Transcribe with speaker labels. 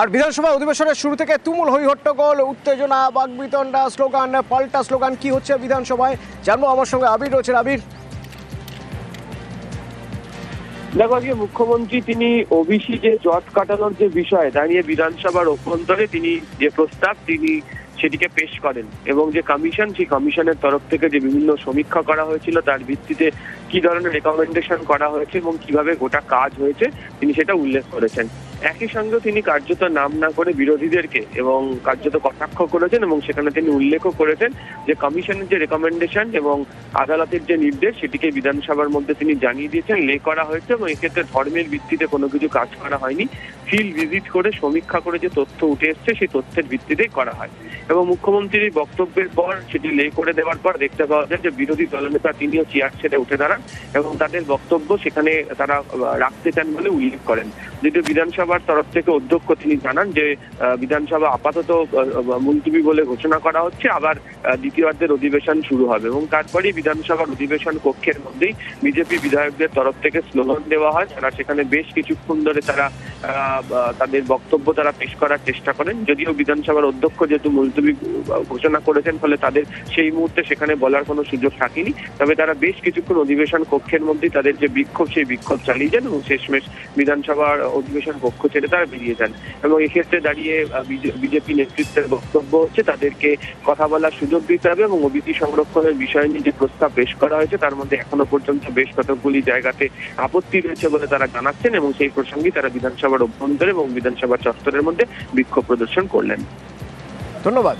Speaker 1: আর বিধানসভা অধিবেশনের শুরু থেকে তুমুল হইহট্টগোল, উত্তেজনা, বাকবিতণ্ডা, স্লোগান, পাল্টা স্লোগান, কি হচ্ছে বিধানসভায় জানবো। আমার সঙ্গে আবির রয়েছেন। আবির,
Speaker 2: দেখো, আজকে মুখ্যমন্ত্রী তিনি ওবিসি যে জট কাটানোর যে বিষয় দাঁড়িয়ে বিধানসভার অভ্যন্তরে তিনি যে প্রস্তাব তিনি সেটিকে পেশ করেন এবং যে কমিশন, সেই কমিশনের তরফ থেকে যে বিভিন্ন সমীক্ষা করা হয়েছিল তার ভিত্তিতে কি ধরনের রেকমেন্ডেশন করা হয়েছে এবং কিভাবে গোটা কাজ হয়েছে তিনি সেটা উল্লেখ করেছেন। একই সঙ্গে তিনি কার্যত নাম না করে বিরোধীদেরকে এবং কার্যত কটাক্ষ করেছেন এবং সেখানে তিনি উল্লেখও করেছেন যে কমিশনের যে রেকমেন্ডেশন এবং আদালতের যে নির্দেশ সেটিকে বিধানসভার মধ্যে তিনি জানিয়ে দিয়েছেন, লে করা হয়েছে এবং এক্ষেত্রে ধর্মের ভিত্তিতে কোনো কিছু কাজ করা হয়নি। ফিল্ড ভিজিট করে সমীক্ষা করে যে তথ্য উঠে এসছে সেই তথ্যের ভিত্তিতেই করা হয় এবং মুখ্যমন্ত্রীর বক্তব্যের পর সেটি লে করে দেওয়ার পর দেখতে পাওয়া যায় যে বিরোধী দলনেতা তিনিও চেয়ার ছেড়ে উঠে দাঁড়ান এবং তাদের বক্তব্য সেখানে তারা রাখতে চান বলে উল্লেখ করেন। যদিও বিধানসভার তরফ থেকে অধ্যক্ষ তিনি জানান যে বিধানসভা আপাতত মুলতবি বলে ঘোষণা করা হচ্ছে, আবার দ্বিতীয়ার্ধের অধিবেশন শুরু হবে এবং তারপরেই বিধানসভার অধিবেশন কক্ষের মধ্যেই বিজেপি বিধায়কদের তরফ থেকে স্লোগান দেওয়া হয়। তারা সেখানে বেশ কিছুক্ষণ ধরে তারা তাদের বক্তব্য তারা পেশ করার চেষ্টা করেন। যদিও বিধানসভার অধ্যক্ষ যেহেতু মুলতবি ঘোষণা করেছেন, ফলে তাদের সেই মুহূর্তে সেখানে বলার কোনো সুযোগ থাকেনি। তবে তারা বেশ কিছুক্ষণ অধিবেশন কক্ষের মধ্যেই তাদের যে বিক্ষোভ সেই বিক্ষোভ চালিয়ে যান এবং শেষমেশ বিধানসভার অধিবেশন কক্ষ ছেড়ে তারা বেরিয়ে যান এবং এক্ষেত্রে দাঁড়িয়ে বিজেপি নেতৃত্বের বক্তব্য হচ্ছে তাদেরকে কথা বলার সুযোগ দিতে হবে এবং ওবিসি সংরক্ষণের বিষয় নিয়ে যে প্রস্তাব পেশ করা হয়েছে তার মধ্যে এখনো পর্যন্ত বেশ কতগুলি জায়গাতে আপত্তি রয়েছে বলে তারা জানাচ্ছেন এবং সেই প্রসঙ্গে তারা বিধানসভার অভ্যন্তরে এবং বিধানসভা চত্বরের মধ্যে বিক্ষোভ প্রদর্শন করলেন।
Speaker 1: ধন্যবাদ।